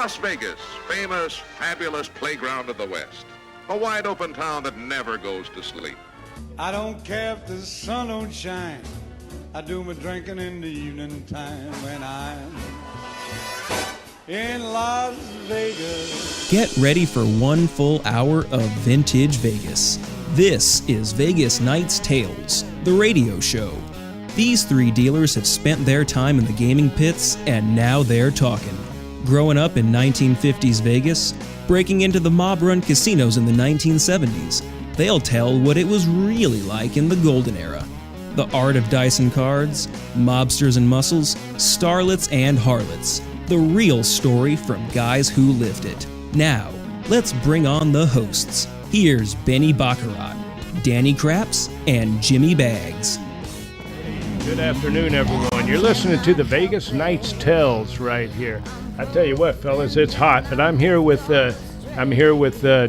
Las Vegas, famous, fabulous playground of the West. A wide open town that never goes to sleep. I don't care if the sun don't shine. I do my drinking in the evening time when I'm in Las Vegas. Get ready for 1 full hour of vintage Vegas. This is Vegas Knights Tales, the radio show. These 3 dealers have spent their time in the gaming pits, and now they're talking. Growing up in 1950s Vegas, breaking into the mob-run casinos in the 1970s, they'll tell what it was really like in the golden era. The art of dice and cards, mobsters and muscles, starlets and harlots. The real story from guys who lived it. Now, let's bring on the hosts. Here's Benny Baccarat, Danny Craps, and Jimmy Bags. Good afternoon, everyone. You're listening to the Vegas Knights Tales right here. I tell you what, fellas, it's hot, but I'm here with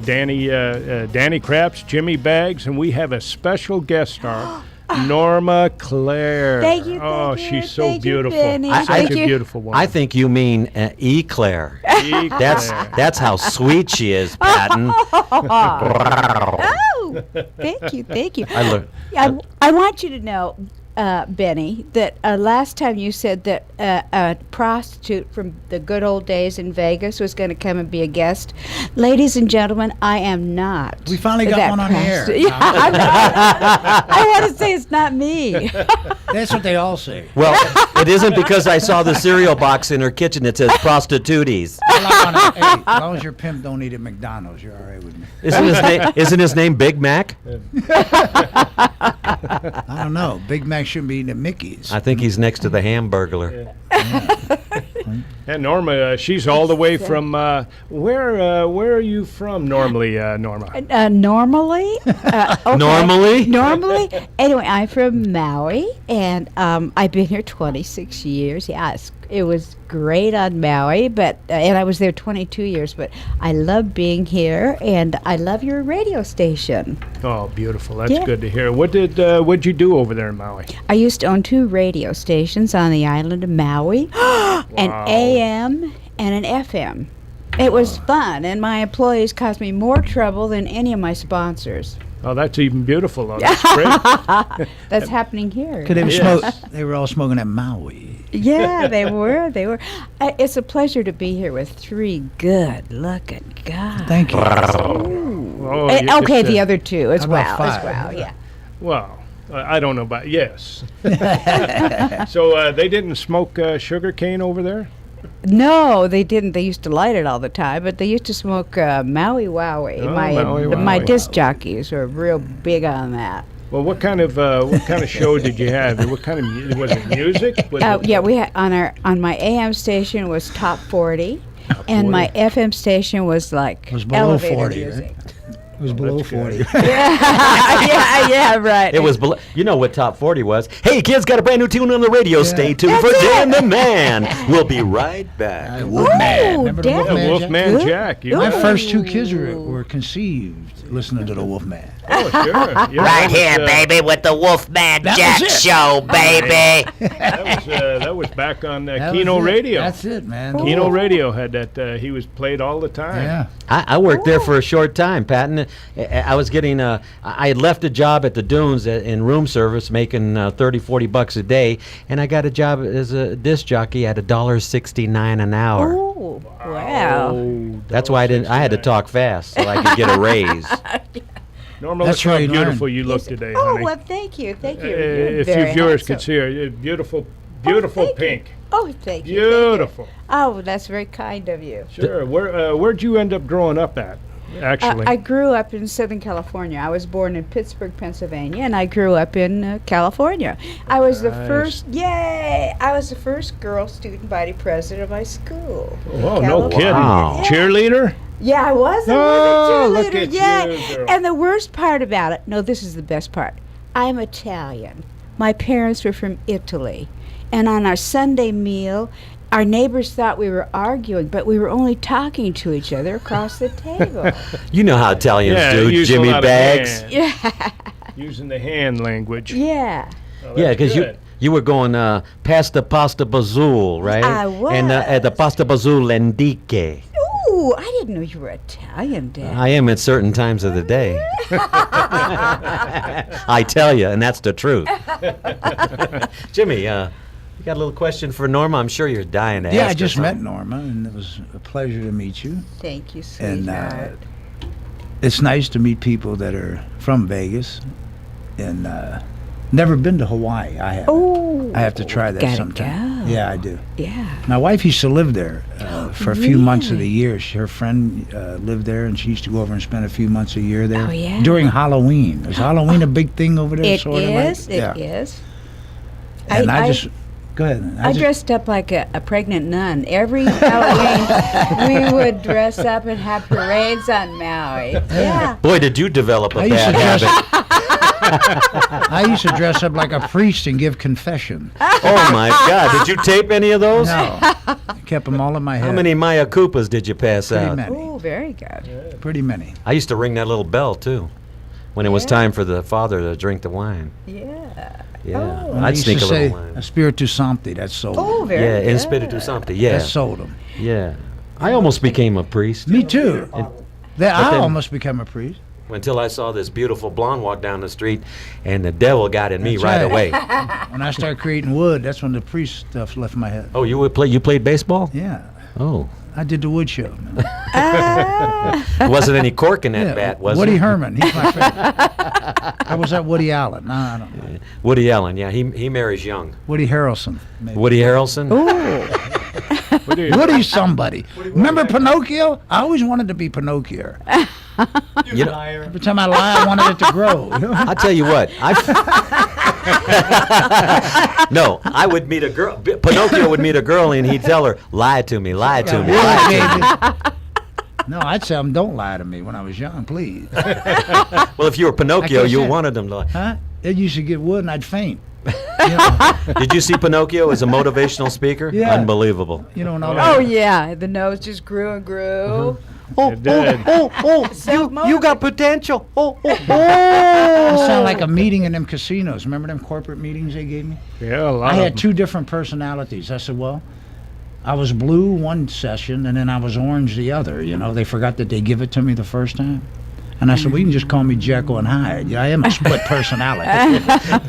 Danny Craps, Jimmy Bags, and we have a special guest star, Norma Claire. Thank you. Oh, she's so thank beautiful. You, Benny. Such a beautiful woman. I think you mean Eclair. Eclair. That's how sweet she is, Patton. Oh, thank you. I want you to know, Benny, that last time you said that a prostitute from the good old days in Vegas was going to come and be a guest. Ladies and gentlemen, I am not. We finally got that one on air. Yeah, I'm not. I want to say it's not me. That's what they all say. Well, it isn't because I saw the cereal box in her kitchen that says prostitutes. Hey, as long as your pimp don't eat at McDonald's, you're all right with me. Isn't his name Big Mac? I don't know. Big Mac shouldn't be eating at Mickey's. I think he's next to the Hamburglar. And Norma, she's all the way from where are you from normally, Norma? Normally? Okay. Normally? Anyway, I'm from Maui, and I've been here 26 years. Yes, it was great on Maui, but and I was there 22 years, but I love being here, and I love your radio station. Oh, beautiful. That's good to hear. What'd you do over there in Maui? I used to own 2 radio stations on the island of Maui, an AM and an FM. It was fun, and my employees caused me more trouble than any of my sponsors. Oh, that's even beautiful. Oh, that's great. That's happening here. They were all smoking at Maui. Yeah, they were. It's a pleasure to be here with 3 good-looking guys. Thank you. The other 2 as well. 5? Yeah. Well, I don't know about yes. So they didn't smoke sugar cane over there? No, they didn't. They used to light it all the time, but they used to smoke Maui Wowie. My disc jockeys were real big on that. Well, what kind of show did you have? What kind of was it music? Yeah, we had on my AM station was Top 40, and my FM station was like it was below elevator 40, music. right? It was below 40. yeah, right. It was below. You know what Top 40 was? Hey, kids, got a brand new tune on the radio. Stay tuned for Dan the Man. We'll be right back. Wolfman. Remember the Wolfman Jack. My first 2 kids were conceived listening to the Wolfman. Oh, sure. Yeah, right here, baby, with the Wolfman Jack show, baby. That was back on Keno Radio. That's it, man. Keno Radio had that. He was played all the time. Yeah. I worked there for a short time, Patton. I was getting I had left a job at the Dunes in room service, making $30-40 a day, and I got a job as a disc jockey at $1.69 an hour. Oh, wow. That's why I had to talk fast so I could get a raise. Norma, look how beautiful you look today, honey. Oh, well, thank you. If you viewers could see her, beautiful pink. Oh, thank you. Beautiful. Oh, that's very kind of you. Sure. Where'd you end up growing up at, actually? I grew up in Southern California. I was born in Pittsburgh, Pennsylvania, and I grew up in California. I was the first, I was the first girl student body president of my school. Oh, no kidding. Wow. Cheerleader? Yeah, I was. I was a cheerleader. Look at you, girl. And the worst part about it, this is the best part. I'm Italian. My parents were from Italy. And on our Sunday meal, our neighbors thought we were arguing, but we were only talking to each other across the table. You know how Italians do, Jimmy Bags. Yeah. Using the hand language. Yeah. Oh, Yeah, because You were going past the Pasta Bazool, right? I was. And at the Pasta Bazool Lendique. Ooh, I didn't know you were Italian, Dad. I am at certain times of the day. I tell you, and that's the truth. Jimmy, you got a little question for Norma? I'm sure you're dying to ask Yeah, her I just met something. Norma, and it was a pleasure to meet you. Thank you, And sweetheart. it's nice to meet people that are from Vegas, and never been to Hawaii. I have. Oh, I have to try that gotta sometime. go. Yeah, I do. Yeah. My wife used to live there for a few months of the Really? year. Her friend lived there, and she used to go over and spend a few months a year there. Oh, yeah? During Halloween. Is Halloween a big thing over there? It sort is. of like? It is. And I just go ahead. I dressed up like a pregnant nun. Every Halloween, we would dress up and have parades on Maui. Yeah. Boy, did you develop a I used bad to dress- habit. I used to dress up like a priest and give confession. Oh, my God. Did you tape any of those? No, I kept them all in my head. How many Maya Koopas did you pass Pretty out? many. Oh, very good. Pretty many. I used to ring that little bell, too, when it was time for the father to drink the wine. Yeah. Yeah. Oh. I I'd used sneak to a say little wine. Spiritu Sancti. That sold Oh, them. very Yeah, good. in Spiritu Sancti. Yeah. That sold them. Yeah. I almost became a priest Me too. I then- almost became a priest. until I saw this beautiful blonde walk down the street, and the devil got in me That's right right. away. When I started creating wood, that's when the priest stuff left my head. Oh, you played baseball? Yeah, Oh. I did the wood show. Man. There wasn't any cork in that Yeah, bat, was Woody there? Herman. He's my favorite. I was at Woody Allen. No, I don't know. Woody Allen, yeah, he marries young. Woody Harrelson. Maybe. Woody Harrelson? What do you- Woody's somebody. Remember Pinocchio? I always wanted to be Pinocchio. You know, Every time I lie, I wanted it to grow. I'll tell you what. No, I would meet a girl. Pinocchio would meet a girl, and he'd tell her, "Lie to me, lie to me, lie to me." No, I'd say don't lie to me when I was young, please. Well, if you were Pinocchio, Like I you said. wanted them to lie. Huh? It used to get wood and I'd faint. Did you see Pinocchio as a motivational speaker? Yeah. Unbelievable. You know, and all Oh, that. yeah. The nose just grew and grew. It did. You got potential. I sound like a meeting in them casinos. Remember them corporate meetings they gave me? Yeah, a lot I of had them. two different personalities. I said, well, I was blue one session and then I was orange the other. You know, they forgot that they give it to me the first time. And I said, well, you can just call me Jekyll and Hyde. Yeah, I am a split personality.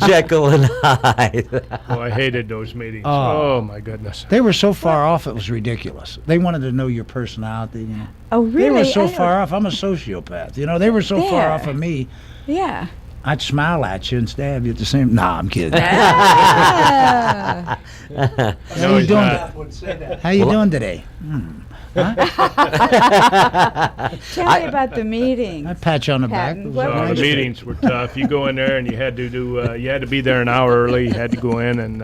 Jekyll and Hyde. Oh, I hated those meetings. Oh. Oh, my goodness. They were so far off, it was ridiculous. They wanted to know your personality. You know, Oh, really? they were so I don't- far off. I'm a sociopath. You know, they were so far There. off of me. Yeah. I'd smile at you and stab you at the same. Nah, I'm kidding. Ah. How No, you he's doing? not. How you doing today? Tell me about the meetings. I pat you on the back. Patton, It was what all Oh, right. the meetings were tough. You go in there and you had to do. You had to be there an hour early. You had to go in and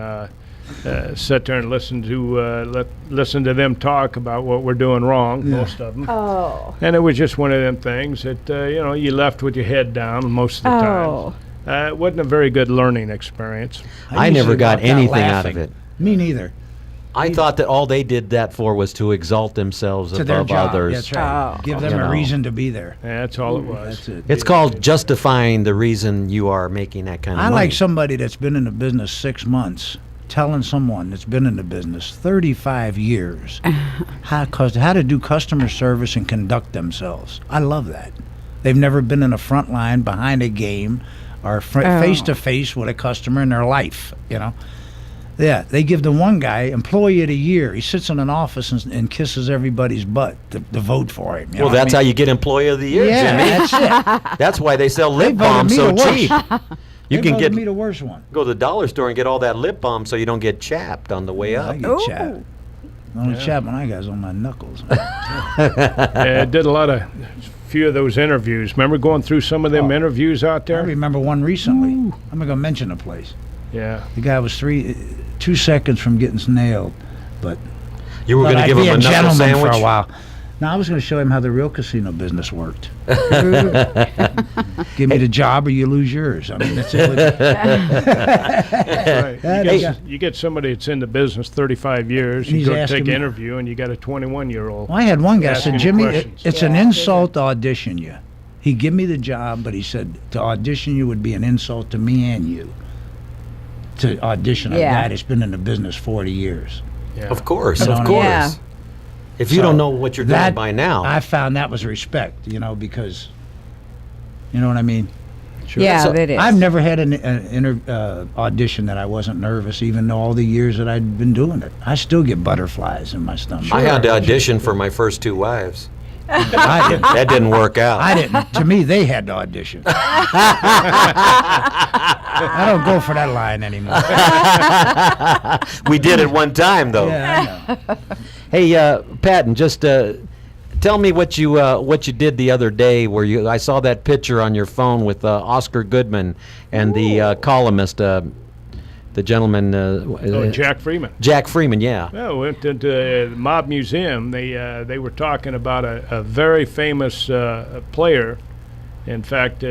sit there and listen to them talk about what we're doing wrong. Most of them. Oh. And it was just one of them things that you left with your head down most of the Oh. time. It wasn't a very good learning experience. I usually never got walked out anything out of laughing. it. Me neither. I thought that all they did that for was to exalt themselves To their above job. others. That's right. Oh. Give them You a know. reason to be there. That's all it was. That's it. It's called justifying the reason you are making that kind of I money. like somebody that's been in the business 6 months telling someone that's been in the business 35 years how to do customer service and conduct themselves. I love that. They've never been in a front line behind a game or face to face with a customer in their life, you know. Yeah, they give the one guy employee of the year. He sits in an office and kisses everybody's butt to vote for him. You know Well, what I that's mean? how you get employee of the year, Yeah, Jimmy. that's it. That's why they sell They lip voted balm me so the worst. cheap. You They can voted get me the worst one. go to the dollar store and get all that lip balm so you don't get chapped on the way I up. get Ooh. chapped. The only chapping I got is on my knuckles. I did a lot of few of those interviews. Remember going through some of them interviews out I there? remember one recently. I'm not gonna mention the place. Yeah. The guy was 2 seconds from getting nailed, but You were thought going to I'd give be him a a knuckle gentleman sandwich? for a while. No, I was going to show him how the real casino business worked. Give me the job or you lose yours. I mean, that's it. Right. Yeah, You, they get, got- you get somebody that's in the business 35 years, And you he's go asking take me- an interview, and you got a 21-year-old. Well, I had one guy Asking said, you Jimmy, questions. it's an Yeah. insult to audition you. He give me the job, but he said to audition you would be an insult to me and you. to audition a Yeah. guy that's been in the business 40 years. Yeah. Of course, You of know course. what I mean? Yeah. If you So don't know what you're doing that, by now, I found that was respect, because, you know what I mean? Sure. Yeah, So, that is. I've never had an audition that I wasn't nervous, even though all the years that I'd been doing it. I still get butterflies in my stomach. I had to audition for my first 2 wives. I didn't. That didn't work out. I didn't. To me, they had to audition. I don't go for that line anymore. We did it one time, though. Yeah, I know. Hey, Patton, just tell me what you did the other day. Where I saw that picture on your phone with Oscar Goodman and the columnist, the gentleman. Jack Freeman. Jack Freeman, yeah. Well, we went into the Mob Museum. They were talking about a very famous player. In fact,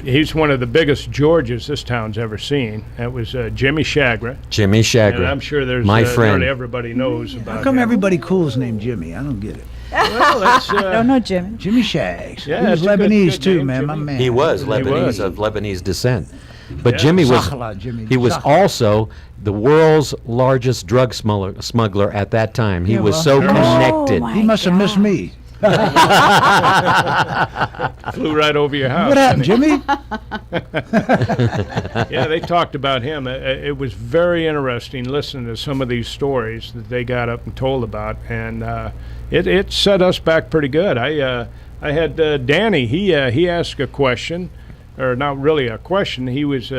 he's one of the biggest Georges this town's ever seen. That was Jimmy Shagra. Jimmy Shagra. And I'm sure there's my friend. nearly everybody knows about How come him. everybody cool is named Jimmy? I don't get it. Well, that's, Don't know, Jimmy. Jimmy Shags. Yeah, he was that's a good- Lebanese good too, name, man. My Jimmy. man. He was He Lebanese was. of Lebanese descent, but Yeah. Jimmy was Sakhala, Jimmy. he was Sakhala. also the world's largest drug smuggler at that time. He Yeah, was well, so sure. connected. Oh, my He must have missed God. me. flew right over your house. What happened, didn't Jimmy? it? Yeah, they talked about him. It was very interesting listening to some of these stories that they got up and told about, and it set us back pretty good. I had Danny. He asked a question, or not really a question. He was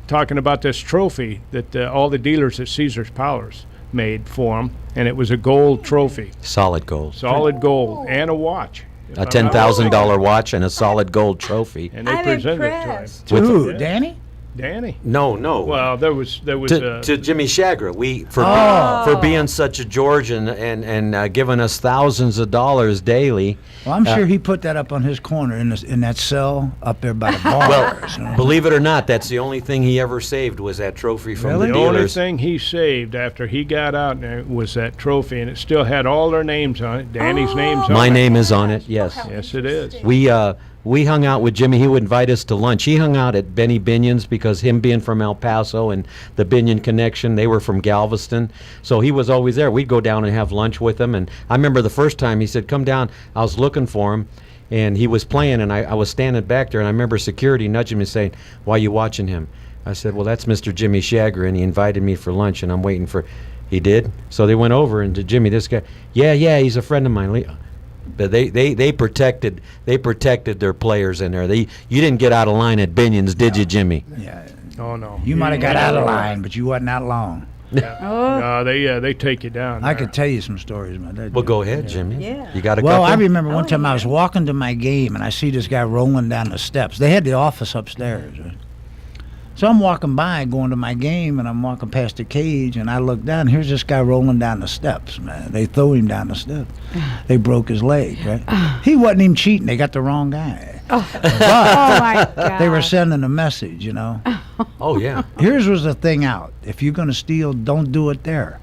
talking about this trophy that all the dealers at Caesar's Palace made for him, and it was a gold trophy, Solid gold. solid gold, and a watch. if A I'm not $10,000 watch and a solid gold trophy. And they I'm presented impressed. it to him. With- Who, Yeah. Danny? Danny. No. Well, there was to Jimmy Shagra, Oh. for being such a Georgian and giving us thousands of dollars daily. Well, I'm sure he put that up on his corner in that cell up there by the Well, bars. you know. believe it or not, that's the only thing he ever saved was that trophy from Really? the the only dealers. thing he saved after he got out there was that trophy, and it still had all their names on it. Danny's name's on My it. name is on it. Yes. Yes, it is. We hung out with Jimmy. He would invite us to lunch. He hung out at Benny Binion's because him being from El Paso and the Binion connection, they were from Galveston. So he was always there. We'd go down and have lunch with him. And I remember the first time he said, come down. I was looking for him, and he was playing, and I was standing back there, and I remember security nudging me saying, why are you watching him? I said, well, that's Mr. Jimmy Shagra, and he invited me for lunch, and I'm waiting for... He did? So they went over, and to Jimmy, this guy, yeah, he's a friend of mine. But they protected their players in there. You didn't get out of line at Binion's, did you, Jimmy? Yeah, Oh no. you might have got out of line, but you wasn't out long. No, they take you down. I there. could tell you some stories about that. Well, go ahead, Jimmy. Yeah. You got a Well, couple? I remember one time I was walking to my game and I see this guy rolling down the steps. They had the office upstairs. Right? So I'm walking by, going to my game, and I'm walking past the cage, and I look down. Here's this guy rolling down the steps, man. They threw him down the steps. They broke his leg, right? He wasn't even cheating. They got the wrong guy. Oh But my God. they were sending a message, you know. Oh, yeah. Here's was the thing out. If you're going to steal, don't do it there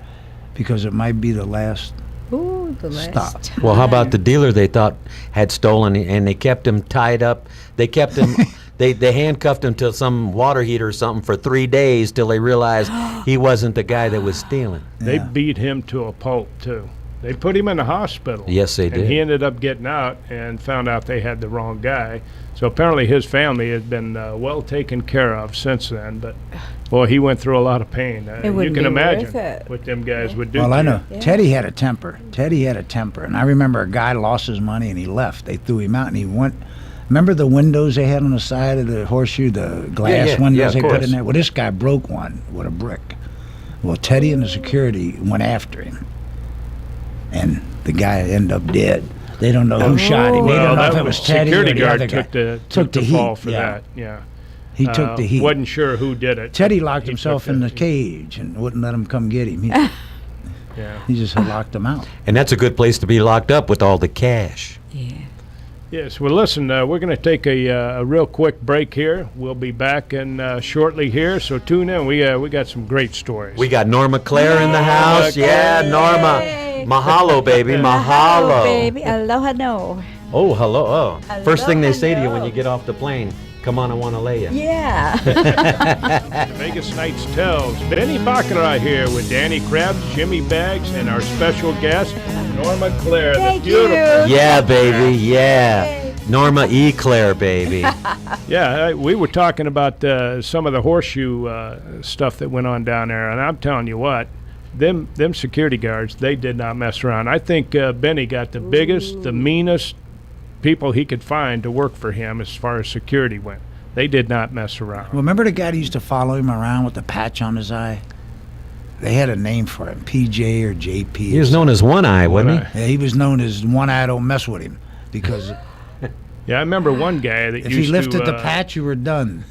because it might be the last. Ooh, the last Stop. time. Well, how about the dealer they thought had stolen, and they kept him tied up? They kept him... They handcuffed him to some water heater or something for 3 days till they realized he wasn't the guy that was stealing. They Yeah. beat him to a pulp too. They put him in the hospital. Yes, they did. And he ended up getting out and found out they had the wrong guy. So apparently his family has been well taken care of since then. But boy, he went through a lot of pain. You wouldn't can be imagine worth it. what them guys would do. Well, to I you. know. Yeah. Teddy had a temper. And I remember a guy lost his money and he left. They threw him out and he went. Remember the windows they had on the side of the horseshoe, the glass yeah, windows of they put course. in there? Well, this guy broke one with a brick. Well, Teddy and the security went after him. And the guy ended up dead. They don't know who shot him. They Well, don't know that if it was Teddy or security the guard other guy. took the heat, fall for yeah. that. Yeah. He took the heat. Wasn't sure who did it. Teddy but locked he himself took in the heat. cage and wouldn't let him come get him. Yeah. He just locked him out. And that's a good place to be locked up with all the cash. Yeah. Yes. Well, listen, we're going to take a real quick break here. We'll be back in shortly here, so tune in. We got some great stories. We got Norma Claire in the house. Yeah, Norma. Yay. Mahalo, baby. Hello, Mahalo. baby. Aloha no. Oh, hello. Oh. First thing they say to you when Hello. you get off the plane, Come on, I want to lay you. Yeah. Vegas Nights Tells. Benny Baccarat here with Danny Krebs, Jimmy Baggs, and our special guest, Norma Claire. Thank the beautiful. you. Yeah, baby, yeah. Norma E. Claire, baby. Yeah, we were talking about some of the horseshoe stuff that went on down there, and I'm telling you what, them security guards, they did not mess around. I think Benny got the biggest, the meanest people he could find to work for him as far as security went. They did not mess around. Remember the guy that used to follow him around with the patch on his eye? They had a name for him, PJ or JP. He was known as One Eye, wasn't he? Yeah, he was known as One Eye Don't Mess With Him because Yeah, I remember one guy that if used he lifted to, the patch, you were done.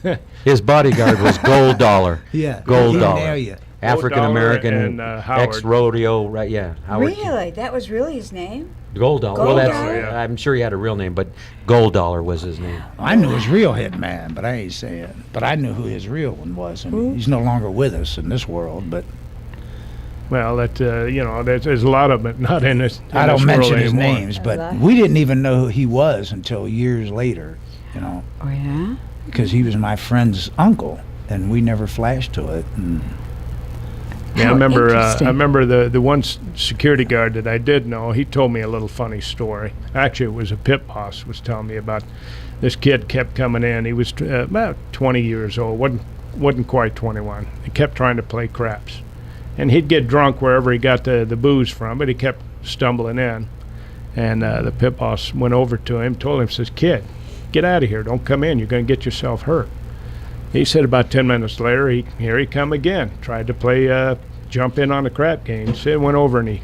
His bodyguard was Gold Dollar. Yeah, Gold he Dollar. dare you. African American and, Howard. ex-rodeo, right? Yeah, Howard. Really? That was really his name? Gold Dollar. Gold Well, Dollar? Yeah. I'm sure he had a real name, but Gold Dollar was his name. I knew his real hitman, but I ain't saying. But I knew who his real one was. I mean, he's no longer with us in this world, but Well, that there's a lot of it not in this. I don't mention his anymore. names. I But like we didn't even know who he was until years later, Oh, yeah? because he was my friend's uncle, and we never flashed to it. And Yeah, I How remember. interesting. I remember the one security guard that I did know. He told me a little funny story. Actually, it was a pit boss was telling me about this kid kept coming in. He was about 20 years old. wasn't quite 21. He kept trying to play craps, and he'd get drunk wherever he got the booze from. But he kept stumbling in, and the pit boss went over to him, told him, says, "Kid, get out of here! Don't come in. You're going to get yourself hurt." He said about 10 minutes later, here he come again. Tried to play jump in on the crap game. Said went over and he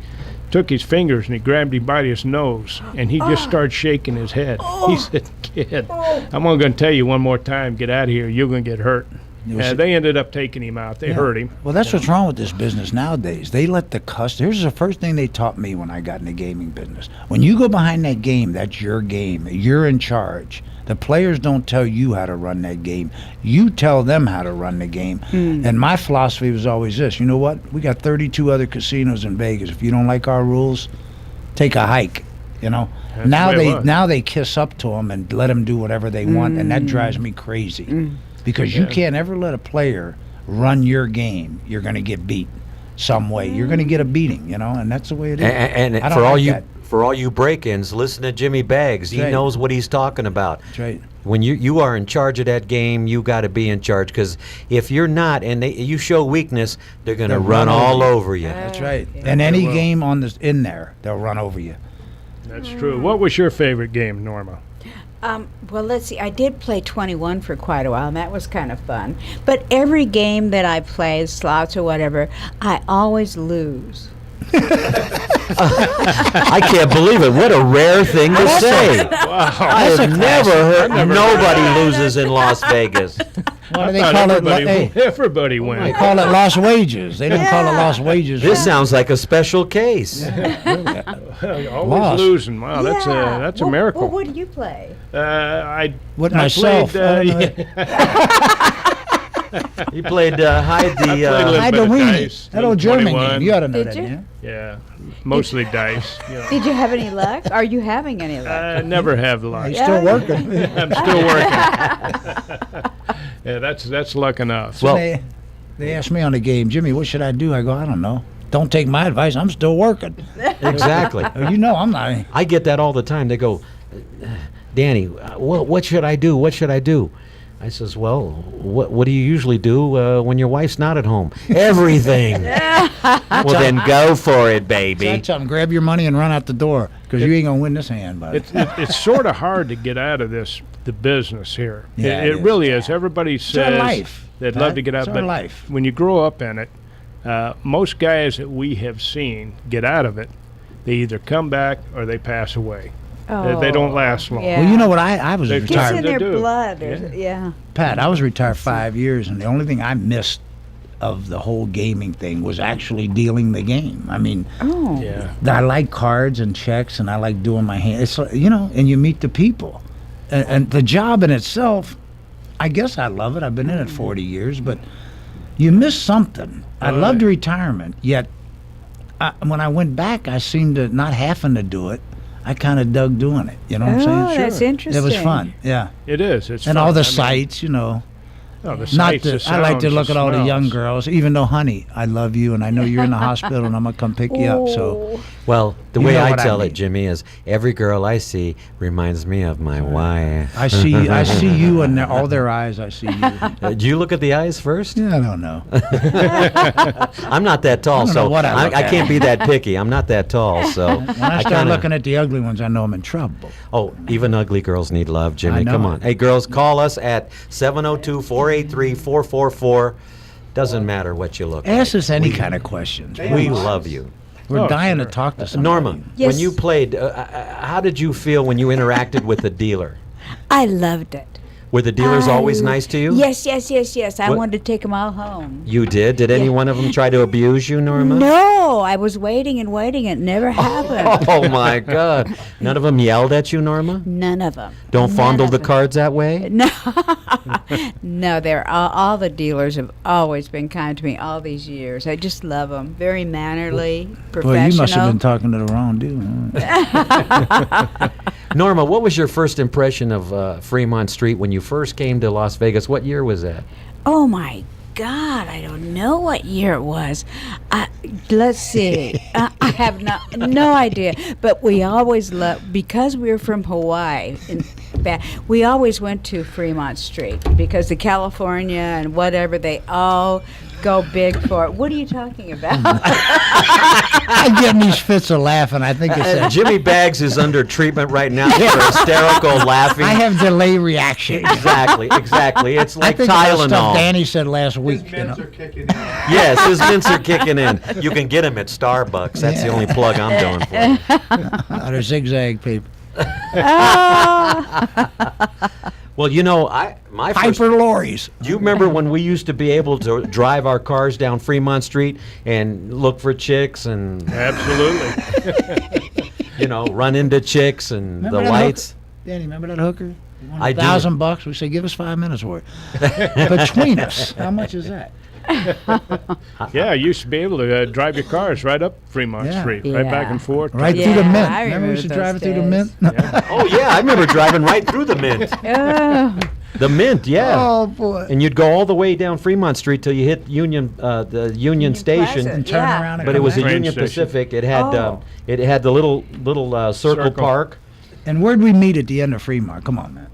took his fingers and he grabbed him by his nose and he just started shaking his head. He said, "Kid, I'm only going to tell you one more time, get out of here. You're going to get hurt." was- They ended up taking him out. They hurt him. Well, that's what's wrong with this business nowadays. They let the customer. Here's the first thing they taught me when I got in the gaming business. When you go behind that game, that's your game. You're in charge. The players don't tell you how to run that game. You tell them how to run the game. And my philosophy was always this. You know what? We got 32 other casinos in Vegas. If you don't like our rules, take a hike. You know. That's Now the way it they was. now they kiss up to them and let them do whatever they want, and that drives me crazy. Because you can't ever let a player run your game. You're going to get beat some way. You're going to get a beating, and that's the way it is. And I don't for all like you that. for all you break-ins, listen to Jimmy Baggs. He Right. knows what he's talking about. That's right. When you are in charge of that game, you got to be in charge. Because if you're not, and you show weakness, they're going to They'll run run all over you. over you. That's right. And any game in there, they'll run over you. That's true. What was your favorite game, Norma? Well, let's see. I did play 21 for quite a while, and that was kind of fun. But every game that I play, slots or whatever, I always lose. I can't believe it. What a rare thing to say. I have never heard nobody loses in Las Vegas. What do they Thought call it? everybody They went. call it lost wages. They don't call it lost wages. This sounds like a special case. Always Lost. losing. Wow, that's a miracle. Well, what do you play? I With I myself. Played, I don't know. You played hide the. played a little I bit don't of win dice, it. That old German 21. game. You ought to know Did that, you? yeah? Yeah, mostly dice. Did you have any luck? Are you having any luck? I never have luck. He's still working. I'm still working. Yeah, that's luck enough. Well- They asked me on the game, Jimmy, what should I do? I go, I don't know. Don't take my advice. I'm still working. Exactly. I'm not. I get that all the time. They go, Danny, what should I do? What should I do? I says, well, what do you usually do when your wife's not at home? Everything. Well, then go for it, So I baby. tell them, grab your money and run out the door because you ain't going to win this hand, buddy. It's sort of hard to get out of the business here. Yeah, it it is. really is. Everybody our says life, they'd Pat. love to get out, It's our but life. when you grow up in it, most guys that we have seen get out of it, they either come back or they pass away. They don't last long. Yeah. Well, you know what? I was They It's retired. in They their do. blood. Yeah. Yeah. Pat, I was retired 5 years, and the only thing I missed of the whole gaming thing was actually dealing the game. I mean, Oh. Yeah. I like cards and checks, and I like doing my hand. It's and you meet the people, and the job in itself. I guess I love it. I've been in it 40 years, but you miss something. I loved retirement, yet when I went back, I seemed to not having to do it. I kind of dug doing it. You know what I'm saying? Oh, that's interesting. It was fun. Yeah. It is. It's And fun. all the I mean, sights, you know. the Not sights, the, the I like to sounds, look the at all the young smells. girls, even though, honey, I love you, and I know you're in the hospital, and I'm gonna come pick you up. So Well, the You way know I what I tell it, mean. Jimmy, is every girl I see reminds me of my wife. I see you in all their eyes. I see you. Do you look at the eyes first? Yeah, I don't know. I'm not that tall, I don't so know what I look I at. can't be that picky. I'm not that tall, so When I start kinda- looking at the ugly ones, I know I'm in trouble. Oh, even ugly girls need love, Jimmy. I know Come it. on. Hey, girls, call us at 702-483-4444. Doesn't matter what you look Ask like. us any kind of questions. We love you. We're Oh, dying sure. to talk to somebody. Norma, Yes. when you played, how did you feel when you interacted with the dealer? I loved it. Were the dealers always I- nice to you? Yes, yes, yes, yes. I What- wanted to take them all home. You did? Did any one of them try to abuse you, Norma? No, I was waiting and waiting. It never happened. Oh, my God. None of them yelled at you, Norma? None of them. Don't fondle the them. cards that way? No, no. They're all the dealers have always been kind to me all these years. I just love them. Very mannerly, professional. Well, you must have been talking to the wrong dude. Huh? Norma, what was your first impression of Fremont Street when you first came to Las Vegas? What year was that? Oh my God, I don't know what year it was. Let's see. I have no idea. But we always loved, because we were from Hawaii, we always went to Fremont Street because the California and whatever, they all go big for it. What are you talking about? I'm getting these fits of laughing. I think it's that. Jimmy Baggs is under treatment right now for hysterical laughing. I have delay reaction. Exactly. It's I like think about stuff Tylenol. Danny said last week. You know? Yes, his mints are kicking in. You can get them at Starbucks. That's the only plug I'm doing for you. They're zigzag paper. Well, you know, my first. Piper lorries. Do you remember when we used to be able to drive our cars down Fremont Street and look for chicks and Absolutely. run into chicks and Remember the that lights? Danny, remember that hooker? I do. $1,000. We say, give us 5 minutes worth. Between us, how much is that? Yeah, I used to be able to drive your cars right up Fremont Yeah. Street, right back Yeah. and forth. Right Yeah, through the mint. I Remember we remember used to those drive it through the days. mint? Oh yeah, I remember driving right through the Mint. Oh, The Mint, yeah. Oh, boy. And you'd go all the way down Fremont Street till you hit the Union Station. Plaza. And turn Yeah. around and But it come was a back. Train Union station. Pacific. It had Oh. the little circle Circle. park And where'd we meet at the end of Fremont? Come on, man.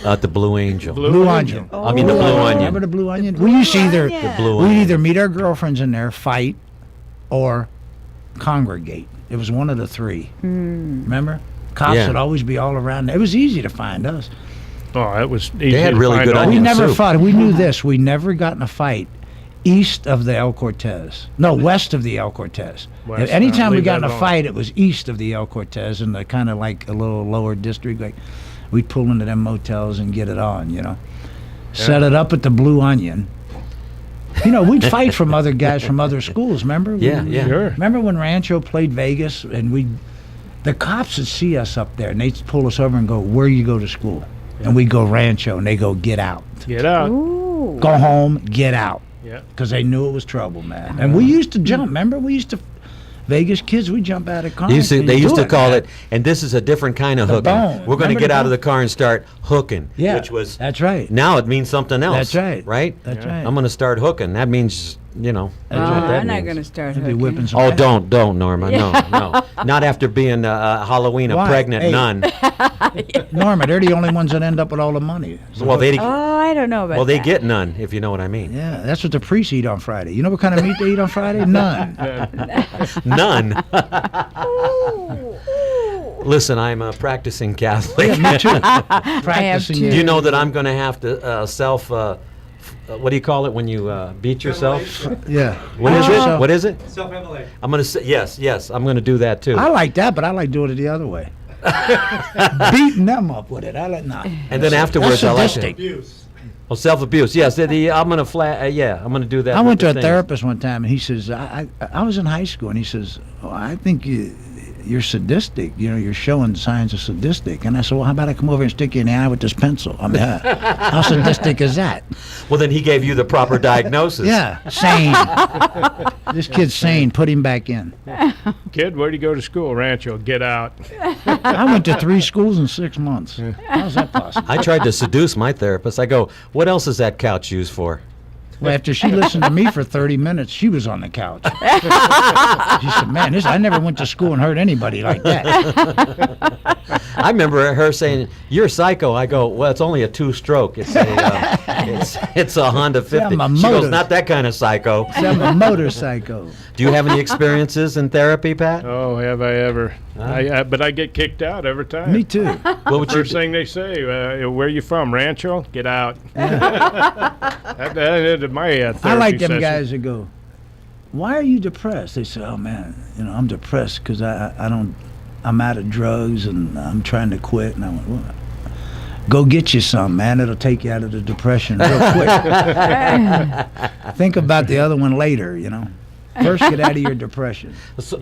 at the Blue Angel. Blue Onion. I mean the Blue Onion. Remember the Blue Onion? We used to either Onion. The Blue we'd Onion. either meet our girlfriends in there, fight, or congregate. It was one of the three. Remember? Cops Yeah. would always be all around. It was easy to find us. Oh, it was easy had to really find good all We onion the- never soup. fought. We knew this. We never got in a fight east of the El Cortez. No, west of the El Cortez. West, Anytime we leave got in that a alone. fight, it was east of the El Cortez in the kind of like a little lower district. Like we'd pull into them motels and get it on, Set it up at the Blue Onion. We'd fight from other guys from other schools. Remember? Yeah, yeah. Sure. Remember when Rancho played Vegas and the cops would see us up there and they'd pull us over and go, "Where you go to school?" And we'd go Rancho and they go, "Get out, Get out. ooh. go home, get out," Yeah. because they knew it was trouble, man. And we used to jump. Remember, we used to Vegas kids. We jump out of cars. They used do to call man. it, and this is a different kind of The hooking. bone. We're going to Remember get the out of bone? the car and start hooking. Yeah, Which was that's right. now it means something else. That's right. Right. That's Yeah. right. I'm going to start hooking. That means That's what right. that I'm not means. going to start They'd be hooking. whipping some Oh, ass. don't, Norma. No. Not after being Halloween a Why? pregnant Hey. nun. Norma, they're the only ones that end up with all the money. Well, they Oh, I don't know about that. get none, if you know what I mean. Yeah, that's what the priests eat on Friday. You know what kind of meat they eat on Friday? None. None. Ooh, ooh. Listen, I'm a practicing Catholic. Me too. I Practicing. too. Do you know that I'm going to have to self? What do you call it when you beat yourself? Yeah. What is So- it? What is it? Self-immolate. I'm going to say yes. I'm going to do that too. I like that, but I like doing it the other way. Beating them up with it. I like not. And then afterwards, I like sadistic. to. Oh, self-abuse. Yes, I'm going to I'm going to do that. I with went the to a things. therapist one time, and he says, I was in high school, and he says, "Oh, I think you're sadistic. You know, you're showing signs of sadistic. And I said, well, how about I come over and stick you in the eye with this pencil? I mean, how sadistic is that? Well, then he gave you the proper diagnosis. Yeah, sane. This kid's sane. Put him back in. Kid, where do you go to school? Rancho. Get out. I went to 3 schools in 6 months. How's that possible? I tried to seduce my therapist. I go, what else is that couch used for? Well, after she listened to me for 30 minutes, she was on the couch. She said, man, I never went to school and heard anybody like that. I remember her saying, "You're psycho." I go, "Well, it's only a 2-stroke. It's a Honda 50." I'm a She goes, motor- "Not that kind of psycho." I'm a motorcycle. Do you have any experiences in therapy, Pat? Oh, have I ever? But I get kicked out every time. Me too. What would you First thing they say, where you from? Rancho? Get out. That ended my therapy I like them session. guys that go, why are you depressed? They say, oh, man, I'm depressed because I'm out of drugs and I'm trying to quit. And I went, what? Go get you some, man. It'll take you out of the depression real quick. Think about the other one later, First, get out of your depression.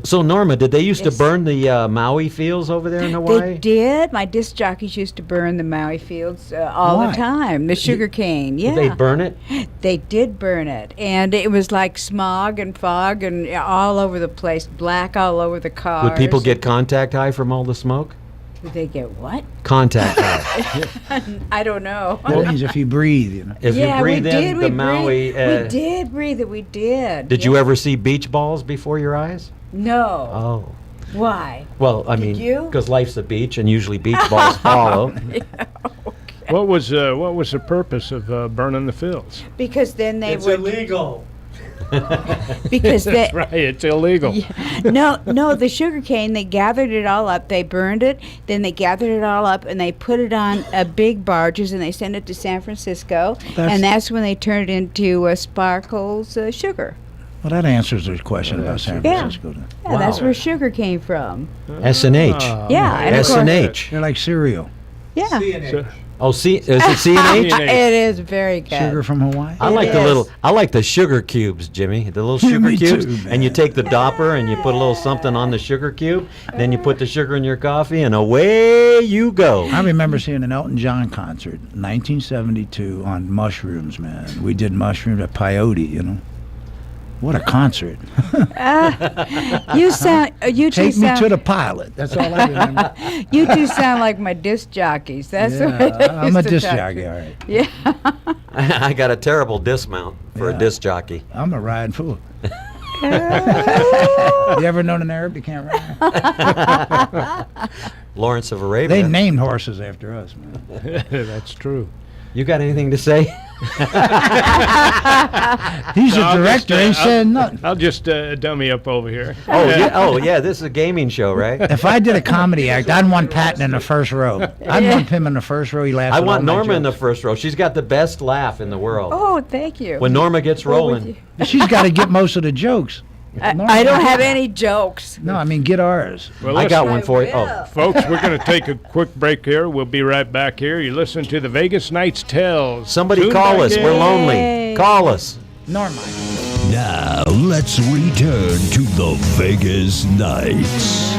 So Norma, did they used to Yes. burn the Maui fields over there in Hawaii? They did. My disc jockeys used to burn the Maui fields all Why? the time. The sugar cane, yeah. Did they burn it? They did burn it, and it was like smog and fog and all over the place, black all over the cars. Would people get contact high from all the smoke? Would they get what? Contact high. I don't know. That means if you breathe, If yeah, you breathe we in did. the Maui, we did breathe it. We did. did you ever see beach balls before your eyes? No. Oh. Why? Well, I mean, you? because life's a beach, and usually beach balls follow. What was the purpose of burning the fields? Because then they would. illegal. Because they. Right, it's illegal. No, the sugar cane, they gathered it all up, they burned it, then they gathered it all up and they put it on big barges and they sent it to San Francisco, and that's when they turned it into Sparkles sugar. Well, that answers the question about San Yeah. Francisco. Then. Yeah, that's where sugar came from. S&H. Yeah, and of course, S&H. They're like cereal. yeah. So- Oh, is it C&H? It is very good. Sugar from Hawaii. I like is. I like the sugar cubes, Jimmy. The little sugar Me cubes. too, man. And you take the dopper and you put a little something on the sugar cube. Then you put the sugar in your coffee and away you go. I remember seeing an Elton John concert, 1972, on mushrooms, man. We did mushrooms at Peyote, What a concert. You two Take me sound, to the pilot. That's all I remember. you two sound like my disc jockeys. That's the way they Yeah, I'm a used to disc talk. jockey, all right. Yeah. I got a terrible dismount for Yeah. a disc jockey. I'm a ride fool. You ever known an Arab you can't ride? Lawrence of Arabia. They named horses after us, man. That's true. You got anything to say? He's No, a I'll director. just, He said nothing. I'll just dummy up over here. Oh yeah. This is a gaming show, right? If I did a comedy act, I'd want Patton in the first row. I'd want him in the first row. He laughs. I at all want my Norma in the jokes. first row. She's got the best laugh in the world. Oh, thank you. When Norma gets Well, with rolling. you. She's got to get most of the jokes. I don't have any jokes. No, I mean get ours. Well, I got listen, one for you. will. Oh, folks, we're going to take a quick break here. We'll be right back here. You're listening to the Vegas Knights Tales. somebody Tune call back us. in. We're lonely. Yay. Call us. Norma. Now, let's return to the Vegas Knights.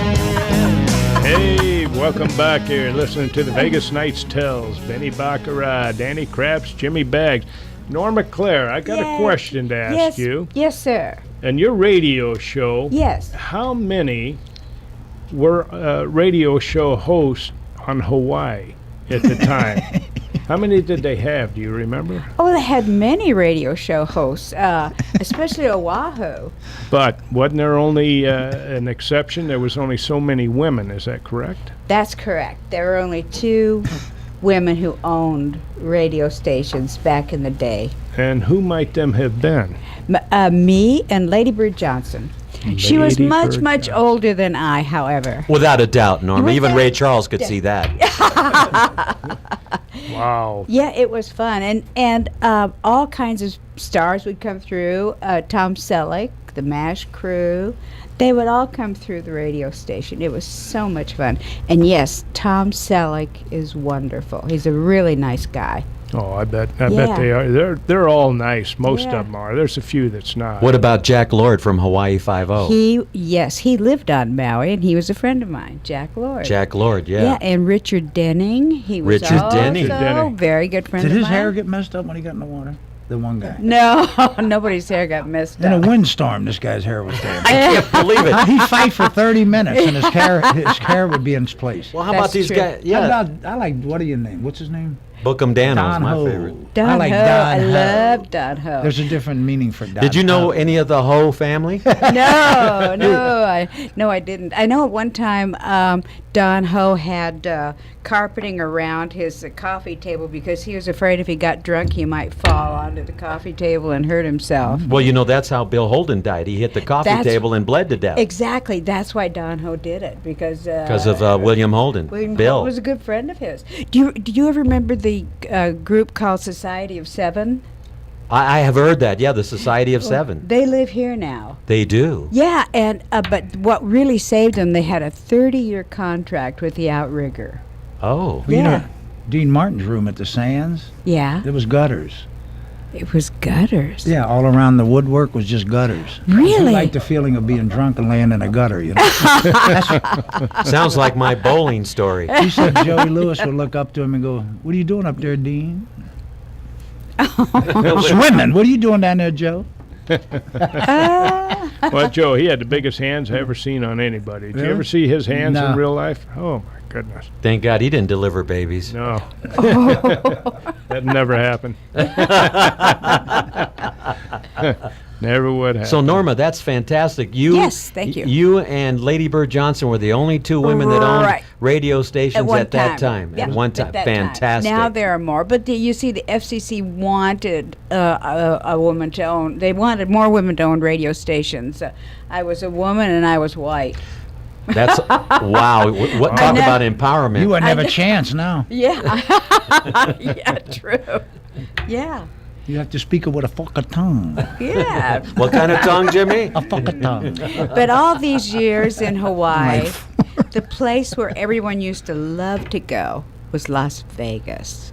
Hey, welcome back here. Listening to the Vegas Knights Tales. Benny Baccarat, Danny Krebs, Jimmy Baggs. Norma Claire, I got a question to ask yes. you. Yes, sir. And your radio show, Yes. how many were radio show hosts on Hawaii at the time? How many did they have? Do you remember? Oh, they had many radio show hosts, especially Oahu. But wasn't there only an exception? There was only so many women. Is that correct? That's correct. There were only 2 women who owned radio stations back in the day. And who might them have been? Me and Lady Bird Johnson. She was Lady much, Bird much Johnson. older than I, however. Without a doubt, Norma. Even Without Ray Charles could see that. Wow. Yeah, it was fun, and all kinds of stars would come through. Tom Selleck, the MASH crew, they would all come through the radio station. It was so much fun. And yes, Tom Selleck is wonderful. He's a really nice guy. Oh, I bet Yeah. they are. They're all nice. Most Yeah. of them are. There's a few that's not. What about Jack Lord from Hawaii Five-0? He lived on Maui, and he was a friend of mine, Jack Lord. Jack Lord, Yeah, yeah. and Richard Denning. He was Richard also Denning. Denning. very good friend Did of his mine. hair get messed up when he got in the water? The one guy. No, nobody's hair got messed In a up. windstorm, this guy's hair was there. I can't believe it. He'd fight for 30 minutes, and his hair would be in its place. Well, how That's about these true. guys? Yeah, I like, what are your name? What's his name? Bookham Dano's Don my Ho. favorite. Don I like Ho. Don I Ho. love Don Ho. There's a different meaning for Don Did you know Ho. any of the Ho family? No, I didn't. I know at one time Don Ho had carpeting around his coffee table because he was afraid if he got drunk he might fall onto the coffee table and hurt himself. Well, you know, that's how Bill Holden died. He hit the coffee That's- table and bled to death Exactly. That's why Don Ho did it because of William Holden. William Bill. Holt was a good friend of his. Do you ever remember the group called Society of Seven? I have heard that. Yeah, the Society of Seven. They live here now. They do. Yeah, and but what really saved them, they had a 30-year contract with the Outrigger. Oh. Well, you know, Yeah. Dean Martin's room at the Sands, Yeah, there was gutters. it was gutters. Yeah, all around the woodwork was just gutters. Really? I like the feeling of being drunk and laying in a gutter, you know. Sounds like my bowling story. He said Joey Lewis would look up to him and go, "What are you doing up there, Dean?" Swimming. What are you doing down there, Joe? Well, Joe, he had the biggest hands I ever seen on anybody. Did you Really? ever see his hands No. in real life? Oh my goodness, Thank God he didn't deliver babies. no. That never happened. Never would happen. So Norma, that's fantastic. Yes, thank you. You and Lady Bird Johnson were the only two women that owned Right. radio stations one at that time. Yeah, At one time, at that fantastic. Now there are more, but you see, the FCC wanted a woman to own. They wanted more women to own radio stations. I was a woman and I was white. That's wow. What talk know. about empowerment? You wouldn't have a chance now. Yeah, yeah, true. Yeah, You have to speak it with a fucking tongue. yeah. What kind of tongue, Jimmy? A fucking tongue. But all these years in Hawaii, the place where everyone used to love to go was Las Vegas.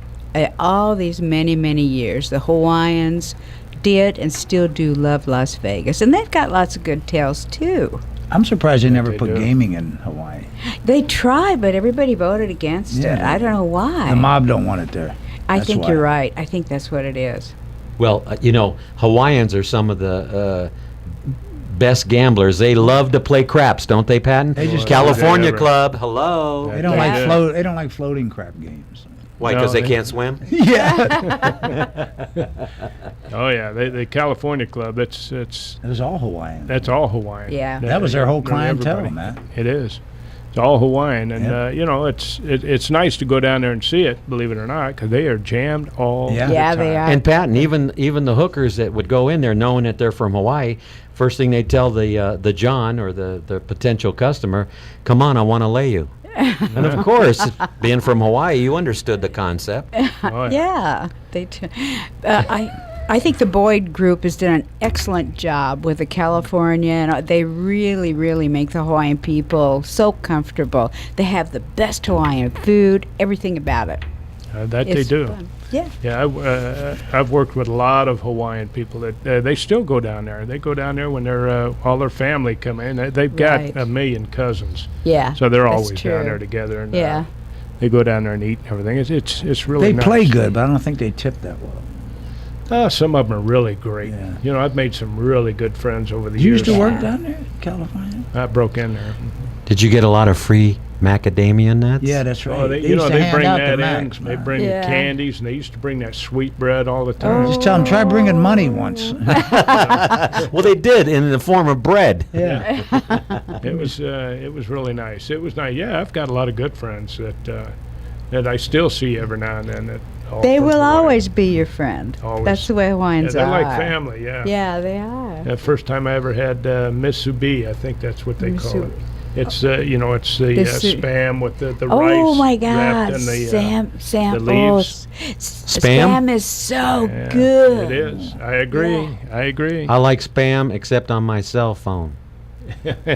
All these many, many years, the Hawaiians did and still do love Las Vegas. And they've got lots of good tales, too. I'm surprised they never they put do. gaming in Hawaii. They tried, but everybody voted against it. Yeah. I don't know why. The mob don't want it there. I That's think why. you're right. I think that's what it is. Well, you know, Hawaiians are some of the best gamblers. They love to play craps, don't they, Patton? They just- California Ever. Club. Hello. They don't Yeah. like float. They don't like floating crap games. Why? No, Because they they- can't swim. Yeah. Oh yeah, the California Club. It's It was all Hawaiian. that's all Hawaiian. Yeah. That was their whole Not clientele, everybody. man. It is. It's all Hawaiian, and Yeah. you know, it's nice to go down there and see it. Believe it or not, because they are jammed all Yeah. the Yeah, time. they are. And Patton, even the hookers that would go in there knowing that they're from Hawaii, first thing they tell the John or the potential customer, "Come on, I want to lay you." And of course, being from Hawaii, you understood the concept. Oh, Yeah, they. I think the Boyd Group has done an excellent job with the California, and they really, really make the Hawaiian people so comfortable. They have the best Hawaiian food, everything about it. That they It's do. fun. Yeah. Yeah, I've worked with a lot of Hawaiian people that they still go down there. They go down there when all their family come in. They've got Right. a million cousins, Yeah. so they're that's always true. down there together. And, Yeah. they go down there and eat and everything. It's really They nice. play good, but I don't think they tip that well. Some of them are really great. Yeah. You know, I've made some really good friends over the You years. used to work down there, in California? I broke in there. Did you get a lot of free macadamia nuts? Yeah, that's right. Oh, they, They you know, used to they hand bring out that the in. Macs, They man. bring Yeah. the candies, and they used to bring that sweet bread all the time. Just tell them, try bringing money once. Well, they did in the form of bread. Yeah. It was really nice. It was nice. Yeah, I've got a lot of good friends that I still see every now and then. That all They from will Hawaii. always be your friend. Always. That's the way Yeah, Hawaiians they're are. like family. Yeah. Yeah, they are. The first time I ever had misubi, I think that's what they call Misu- it. It's you know, it's the Misu- spam with the rice Oh my wrapped God, in the Sam, the leaves. Spam? Spam is so Yeah, good. It is. I agree. Yeah. I agree. I like spam except on my cell phone.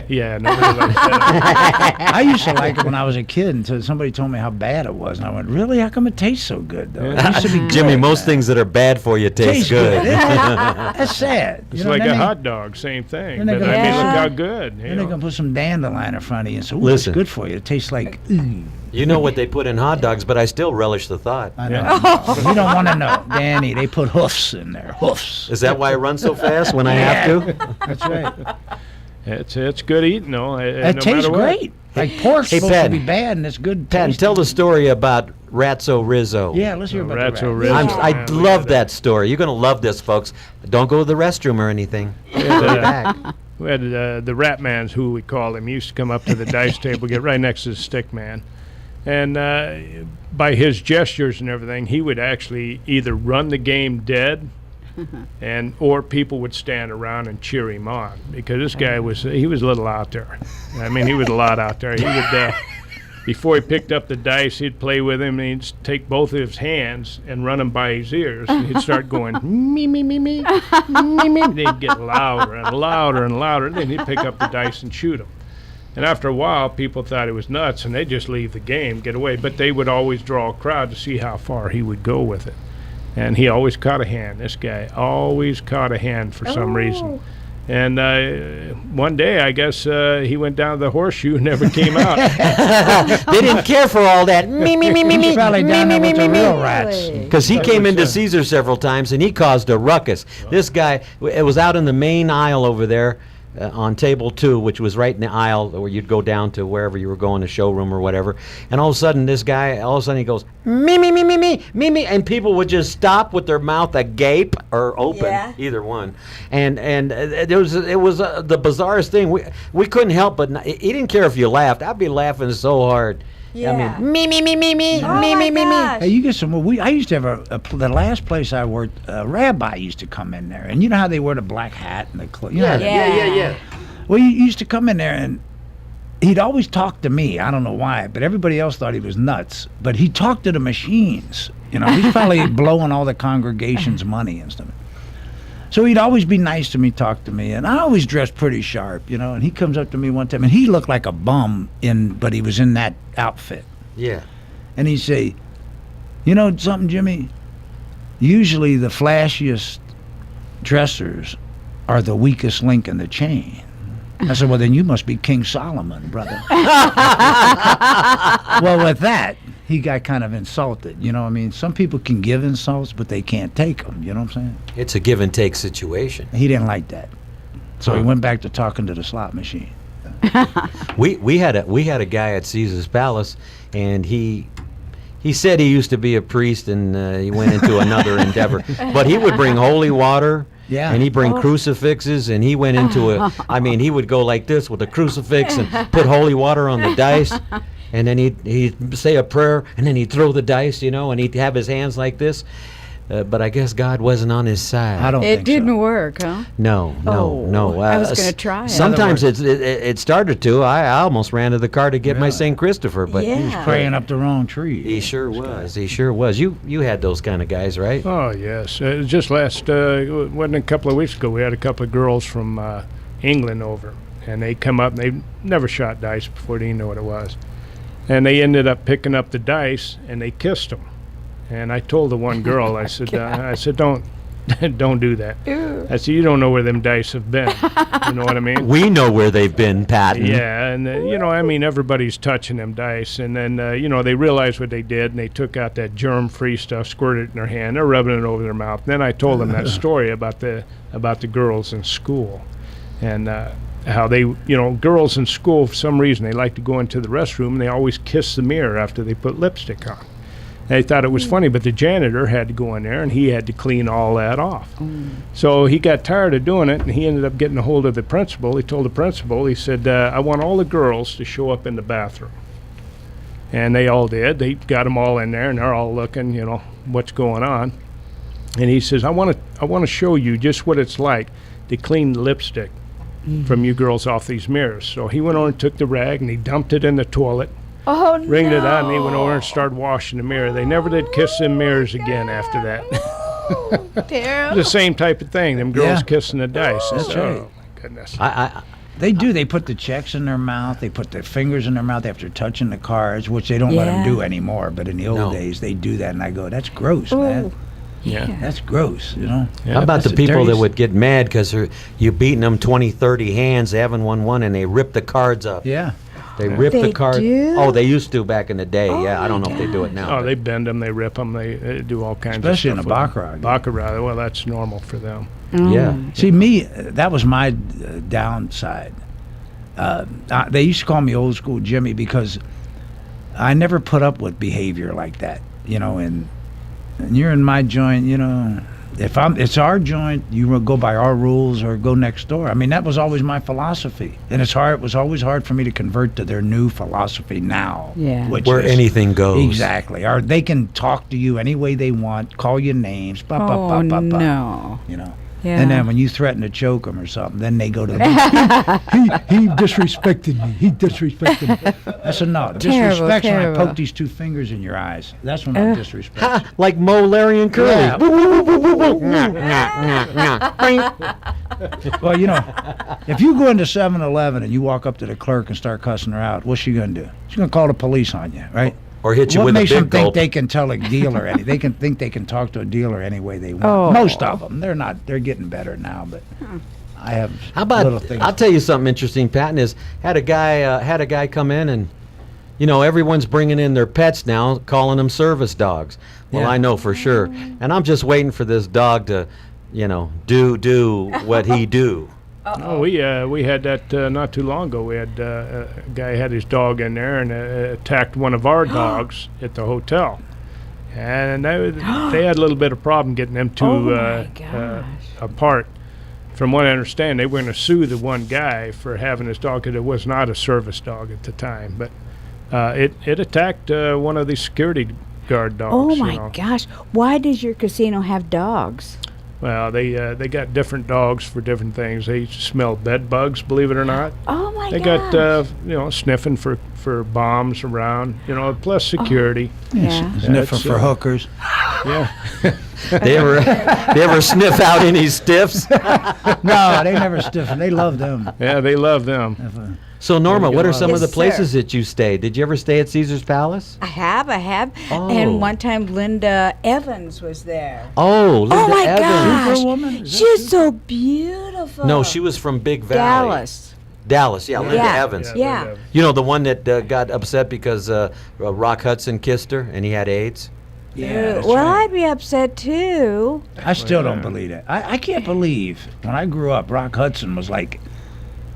Yeah, nobody likes that. I used to like it when I was a kid until somebody told me how bad it was, and I went, "Really? How come it tastes so good, though?" It used to be Jimmy, good, most man. things that are bad for you taste Tastes good. isn't it? That's sad. It's You know, like then a they- hot dog, same thing. then they But go, I mean, look Yeah. how good. You Then they're know. gonna put some dandelion in front of you and say, "Ooh, Listen. it's good for you." It tastes like. You know what they put in hot dogs, but I still relish the thought. I know. You don't want to know, Danny. They put hoofs in there. Hoofs. Is that why I run so fast when I have to? That's right. It's good eating, though. It no tastes matter what. great. Like pork's Hey, supposed Pat. to be bad, and it's good. Patton, tasting. tell the story about Ratso Rizzo. Yeah, let's hear about Ratso the Rizzo. I Yeah, we love did that story. You're going to love this, folks. Don't go to the restroom or anything. Go back. We had the rat man's who we call him. He used to come up to the dice table, get right next to the stick man. And by his gestures and everything, he would actually either run the game dead or people would stand around and cheer him on, because this guy was a little out there. I mean, he was a lot out there. He would before he picked up the dice, he'd play with him, and he'd take both of his hands and run them by his ears, and he'd start going me me me me me me. They'd get louder and louder and louder. Then he'd pick up the dice and shoot them. And after a while, people thought it was nuts, and they'd just leave the game, get away. But they would always draw a crowd to see how far he would go with it. And he always caught a hand. This guy always caught a hand for some reason. And one day, I guess, he went down to the horseshoe and never came out. They didn't care for all that. Me, me, me, me, me. He's probably down there with the real rats. Because he came into Caesar several times and he caused a ruckus. This guy, it was out in the main aisle over there on table 2, which was right in the aisle where you'd go down to wherever you were going, the showroom or whatever. And all of a sudden, this guy, he goes, me, me, me, me, me, me, me. And people would just stop with their mouth agape or open, either one. And it was the bizarrest thing. We couldn't help but, he didn't care if you laughed. I'd be laughing so hard. Yeah. I mean, me, me, me, me, me, Oh me, my me, me, me. gosh. Hey, you get some. I used to have the last place I worked. A rabbi used to come in there, and you know how they wear the black hat and the clothes. You know how they- Yeah. Well, he used to come in there, and he'd always talk to me. I don't know why, but everybody else thought he was nuts. But he talked to the machines. You know, he's probably blowing all the congregation's money and stuff. So he'd always be nice to me, talk to me, and I always dressed pretty sharp, you know. And he comes up to me one time, and he looked like a bum but he was in that outfit. Yeah. And he'd say, "You know something, Jimmy? Usually the flashiest dressers are the weakest link in the chain." I said, "Well, then you must be King Solomon, brother." Well, with that, he got kind of insulted. You know what I mean? Some people can give insults, but they can't take them. You know what I'm saying? It's a give and take situation. He didn't like that. So he went back to talking to the slot machine. We had a guy at Caesar's Palace, and he said he used to be a priest, and he went into another endeavor. But he would bring holy water, Yeah. and he'd bring crucifixes, and he went into he would go like this with a crucifix and put holy water on the dice, and then he'd say a prayer, and then he'd throw the dice, and he'd have his hands like this. But I guess God wasn't on his side. I don't It think didn't so. work, huh? No. I was gonna try it. Sometimes it started to. I almost ran to the car to get my St. Christopher, but Yeah. Praying up the wrong tree. he sure was. He sure was. You had those kind of guys, right? Oh, yes. Just wasn't a couple of weeks ago, we had a couple of girls from England over, and they come up, and they never shot dice before, they didn't know what it was. And they ended up picking up the dice, and they kissed them. And I told the one girl, I said, don't do that. I said, you don't know where them dice have been. You know what I mean? We know where they've been, Patton. Yeah, and everybody's touching them dice, and then they realized what they did, and they took out that germ-free stuff, squirted it in their hand, they're rubbing it over their mouth. Then I told them that story about the girls in school, and how they, girls in school, for some reason, they like to go into the restroom, and they always kiss the mirror after they put lipstick on. They thought it was funny, but the janitor had to go in there, and he had to clean all that off. So he got tired of doing it, and he ended up getting a hold of the principal. He told the principal, he said, I want all the girls to show up in the bathroom. And they all did. They got them all in there, and they're all looking, what's going on. And he says, I want to show you just what it's like to clean the lipstick from you girls off these mirrors. So he went over and took the rag, and he dumped it in the toilet. Oh, no. Ringed it out, and he went over and started washing the mirror. They never did kiss them mirrors again after that. Terrible. The same type of thing. Them girls Yeah. kissing the dice. That's right. Oh, my goodness. They do. They put the checks in their mouth. They put their fingers in their mouth after touching the cards, which they don't let them do anymore. But in the old days, they do that, and I go, "That's gross, man. Yeah. That's gross." You know. How about the people that would get mad because you beating them 20, 30 hands, they haven't won, and they rip the cards up? Yeah. They rip the card. do? Oh, they used to back in the day. Yeah, I don't know if they do it now. Oh, they bend them, they rip them, they do all kinds Especially in of a stuff. baccarat game. Baccarat, well, that's normal for them. Yeah. See, me, that was my downside. They used to call me old school Jimmy because I never put up with behavior like that, you know. And you're in my joint, you know. If it's our joint, you will go by our rules or go next door. I mean, that was always my philosophy, and it's hard. It was always hard for me to convert to their new philosophy now. Yeah. which Where is- anything goes. Exactly. Or they can talk to you any way they want, call you names, No. you know. Yeah. And then when you threaten to choke them or something, then they go to the he disrespected me. He disrespected me. I said, no, disrespect's when I terrible. poke these two fingers in your eyes. That's when I disrespect you. Like Mo, Larry, and Curly. Yeah. Well, you know, if you go into 7-Eleven and you walk up to the clerk and start cussing her out, what's she going to do? She's going to call the police on you, right? Or hit you What with a makes them big think gulp. they can tell a dealer any? They can think they can talk to a dealer any way they want. Oh. Most of them, they're not. They're getting better now, but I have How little about, things. I'll tell you something interesting, Patton, is had a guy come in and, you know, everyone's bringing in their pets now, calling them service dogs. Well, Yeah. I know for sure. And I'm just waiting for this dog to, you know, do what he do. Oh, we had that not too long ago. We had a guy had his dog in there and attacked one of our dogs at the hotel, and they had a little bit of problem getting them two my gosh. apart. From what I understand, they were going to sue the one guy for having his dog, because it was not a service dog at the time, but it attacked one of the security guard dogs. Oh you my know. gosh! Why does your casino have dogs? Well, they got different dogs for different things. They smell bed bugs, believe it or not. Oh my They gosh! got sniffing for bombs around, plus security. Yeah. Sniffing for hookers. Yeah. They ever sniff out any stiffs? No, they never stiffen. They love them. Yeah, they love them. So, Norma, what are some of the Yes, places sir. that you stayed? Did you ever stay at Caesar's Palace? I have. Oh. And one time Linda Evans was there. Oh, Linda oh my Evans. gosh! Superwoman? Is that She's so beautiful. No, she was from Big Valley. Dallas. Dallas, yeah, Linda Yeah. Evans. Yeah. You know, the one that got upset because Rock Hudson kissed her and he had AIDS? Yeah, that's Well, right. I'd be upset too. I still don't believe it. I can't believe when I grew up, Rock Hudson was like,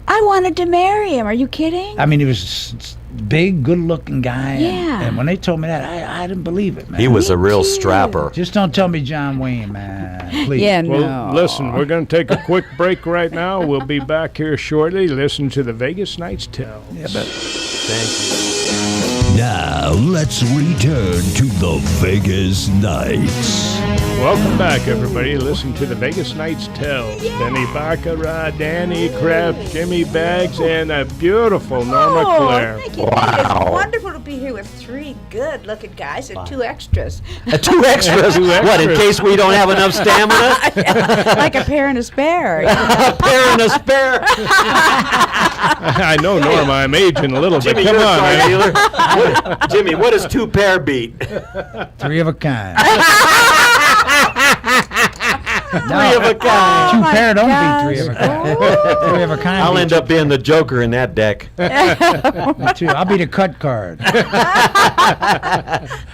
I wanted to marry him. Are you kidding? I mean, he was big, good-looking guy. Yeah. And when they told me that, I didn't believe it, man. He was a real too. strapper. Just don't tell me John Wayne, man. Please. Yeah, Well, no. listen, we're going to take a quick break right now. We'll be back here shortly. Listen to the Vegas Knights Tell. Yeah, but Thank you. Now let's return to the Vegas Knights. Welcome back, everybody. Listen to the Vegas Knights Tell. Benny Baccarat, Danny Krebs, Jimmy Baggs, and a beautiful Norma Claire. Thank you. It's wonderful to be here with three good-looking guys and two extras, Two extras. Two What, in extras. case we don't have enough stamina? like a pear and a spare. A pair and a spare. I know, Norma, I'm aging a little bit. Jimmy, Come you're a on, car man. dealer. Jimmy, what does two pair beat? three of a kind. Three of a kind. Two pair don't gosh. be three of a kind. Three of a kind. I'll be end up being the Joker in that deck. two. I'll be the cut card.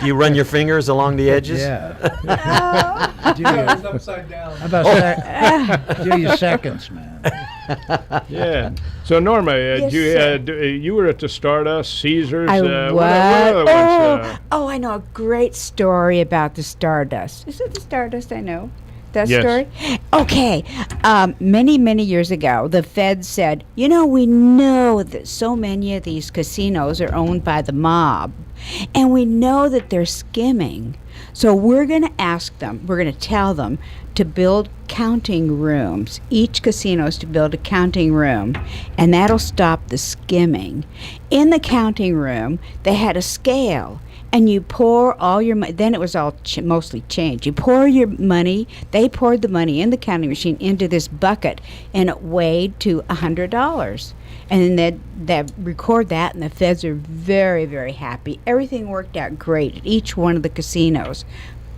Do you run your fingers along the edges? Yeah. Do you, Upside down. how about do your seconds, man? Yeah. So, Norma, Yes, you, sir. you were at the Stardust, Caesars. I what other ones, oh, I know a great story about the Stardust. Is it the Stardust? I know that Yes. story. Okay, many years ago, the Fed said, we know that so many of these casinos are owned by the mob, and we know that they're skimming. So we're going to ask them, we're going to tell them to build counting rooms. Each casino is to build a counting room, and that'll stop the skimming. In the counting room, they had a scale, and you pour all your money. Then it was all mostly change. You pour your money, they poured the money in the counting machine into this bucket, and it weighed to $100. And then they record that, and the feds are very, very happy. Everything worked out great at each one of the casinos.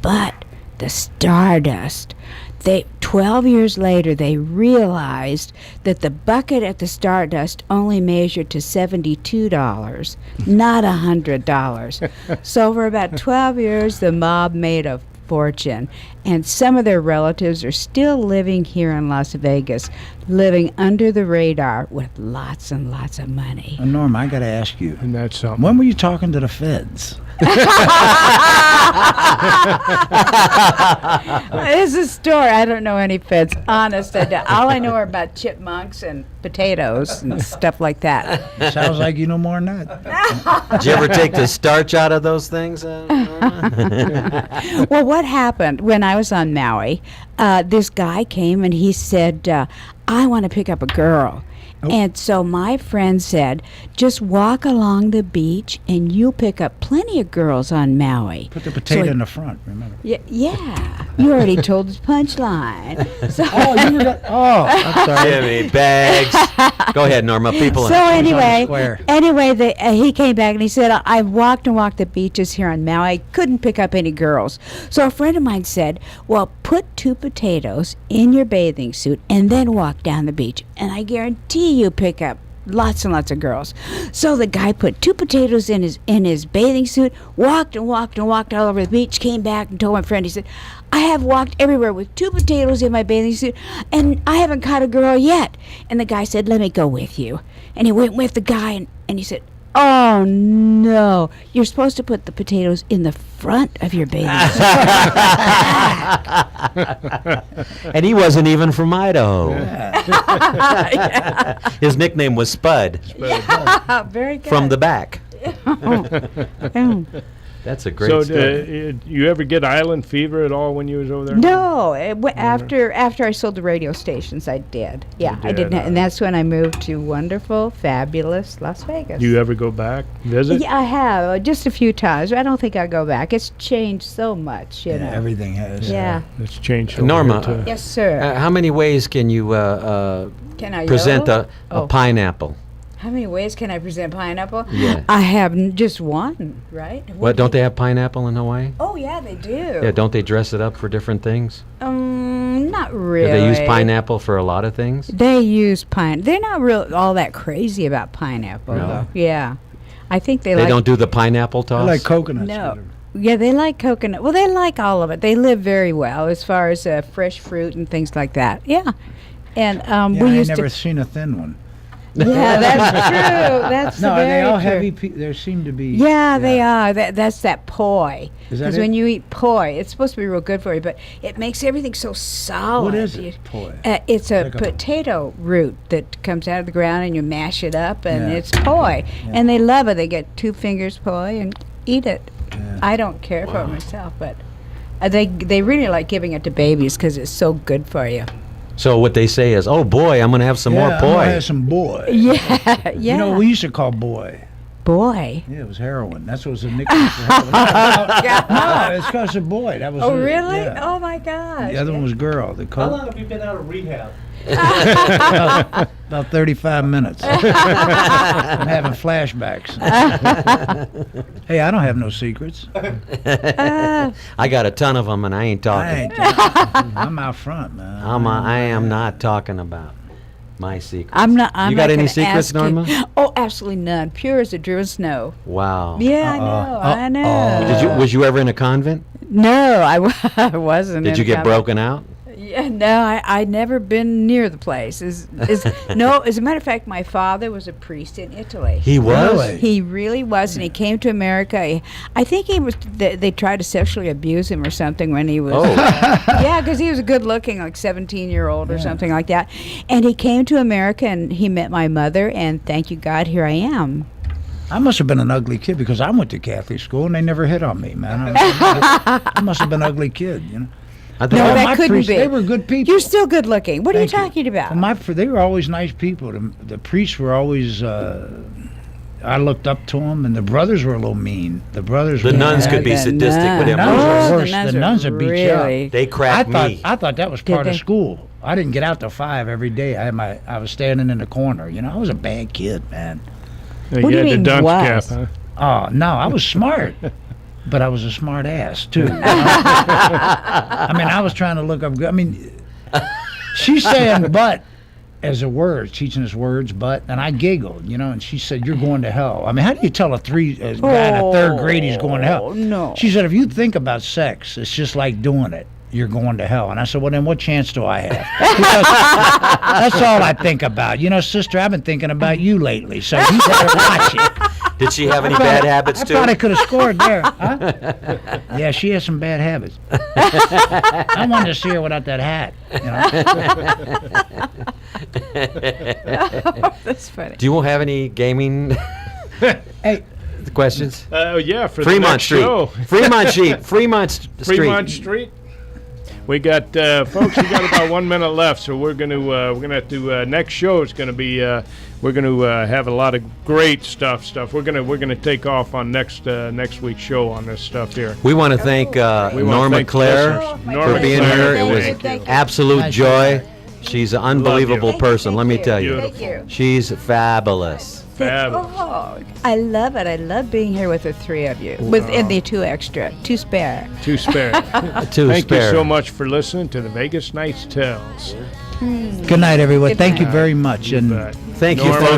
But the Stardust, 12 years later, they realized that the bucket at the Stardust only measured to $72, not $100. So for about 12 years, the mob made a fortune, and some of their relatives are still living here in Las Vegas, living under the radar with lots and lots of money. Norm, I got to ask you, And that's something. when were you talking to the feds? It's a story. I don't know any feds. Honest, I don't. All I know are about chipmunks and potatoes and stuff like that. Sounds like you know more than that. Did you ever take the starch out of those things? Well, what happened when I was on Maui, this guy came and he said, I want to pick up a girl. And so my friend said, just walk along the beach and you'll pick up plenty of girls on Maui. Put the potato So- in the front, remember? Yeah. You already told his punchline. So, I'm sorry. Jimmy Bags. Go ahead, Norma. People. So anyway, square. he came back and he said, I walked and walked the beaches here on Maui. I couldn't pick up any girls. So a friend of mine said, well, put 2 potatoes in your bathing suit and then walk down the beach. And I guarantee you pick up lots and lots of girls. So the guy put 2 potatoes in his bathing suit, walked and walked and walked all over the beach, came back and told my friend, he said, I have walked everywhere with 2 potatoes in my bathing suit, and I haven't caught a girl yet. And the guy said, let me go with you. And he went with the guy, and he said, oh, no. You're supposed to put the potatoes in the front of your bathing suit. And he wasn't even from Idaho. His nickname was Spud. Very good. From the back. Mm. That's a great So, story. you ever get island fever at all when you was over there? No, after I sold the radio stations, I did. Yeah, I did, did, and that's when I moved to wonderful, fabulous Las Vegas. Do you ever go back, visit? Yeah, I have just a few times. I don't think I'll go back. It's changed so much, you know. Everything has. Yeah. It's changed over Norma, here, too. Yes, sir. How many ways can you Can I present yodel? a pineapple? How many ways can I present pineapple? Yeah. I have just one, right? What, don't they have pineapple in Hawaii? Oh, yeah, they do. Yeah, don't they dress it up for different things? Not really. Do they use pineapple for a lot of things? They use pine. They're not real all that crazy about pineapple, No. though. Yeah. I think they They like... don't do the pineapple I toss? like coconuts. No. Yeah, they like coconut. Well, they like all of it. They live very well as far as fresh fruit and things like that. Yeah. And Yeah, we I used never to... seen a thin one. Yeah, that's true. That's No, are very they all true. heavy? There seem to be. Yeah, they are. That's that poi. Is that Because it? when you eat poi, it's supposed to be real good for you, but it makes everything so solid. What is it? Poi. It's a Like a- potato root that comes out of the ground, and you mash it up, and Yeah. it's poi. And they love it. They get 2 fingers poi and eat it. Yeah. I don't care for it myself, but they really like giving it to babies because it's so good for you. So what they say is, oh boy, I'm going to have some more I'm gonna poi. have some boy. Yeah, yeah. You know, we used to call boy. Boy. Yeah, it was heroin. That's what was the nickname for heroin. No, it's because of boy. That was. Oh, it, really? yeah. Oh, my gosh. The other one was girl. The How long coke. have you been out of rehab? About 35 minutes. I'm having flashbacks. Hey, I don't have no secrets. I got a ton of them, and I ain't talking. I'm out front, man. I am not talking about my secrets. I'm not. I'm You got not any gonna secrets, ask you. Norma? Oh, absolutely none. Pure as the driven snow. Wow. Yeah, I know. I know. Was you ever in a convent? No, I wasn't. Did in you get convent. broken out? Yeah, no, I never been near the place. No, as a matter of fact, my father was a priest in Italy. He was? Really? He really was, and he came to America. I think he was. They tried to sexually abuse him or something when he was. Oh. Yeah, because he was a good-looking, like 17-year-old or something like that. And he came to America, and he met my mother, and thank you God, here I am. I must have been an ugly kid because I went to Catholic school and they never hit on me, man. I must have been an ugly kid, you know. I think No, All that my couldn't priests, be. They were good people. You're still good-looking. What are you Thank talking about? Well, they were always nice people. The priests were always I looked up to them, and the brothers were a little mean. The brothers. The were nuns bad. could be The sadistic with The him. nuns Oh, are the worse. nuns The are nuns would beat you up. really- They cracked me. I thought that was Did part of they? school. I didn't get out till 5 every day. I was standing in the corner. You know, I was a bad kid, man. You What do you had the mean dunce was? cap, huh? Oh no, I was smart, but I was a smart ass too. I mean, I was trying to look up. I mean, she's saying "but" as a word, teaching us words, but, and I giggled, you know, and she said, "You're going to hell." I mean, how do you tell a guy in a third grade he's going to hell? No. She said, "If you think about sex, it's just like doing it. You're going to hell." And I said, "Well, then what chance do I have?" Because that's all I think about. You know, sister, I've been thinking about you lately, so you better watch it. Did she have any bad habits I too? thought I could have scored there. Huh? Yeah, she has some bad habits. I wanted to see her without that hat. You know? That's funny. Do you have any gaming Hey, questions? Yeah, for the Fremont next Street. show. Fremont Street. Fremont Street. We got folks. We got about 1 minute left, so we're gonna have to. Next show is gonna be. We're gonna have a lot of great stuff. We're gonna take off on next week's show on this stuff here. We want to thank Norma thank the Claire listeners. for Norma being Claire, here. It was thank you. absolute Nice joy. She's an unbelievable Thank person. you, Let me thank tell you. you. Thank you. She's fabulous. Fabulous. Oh, I love it. I love being here with the three of you. Within the two spare. Two spare. Two Thank spare. you so much for listening to the Vegas Nights Tales. good night, everyone. Thank you very much. And But Thank you, Norma, folks,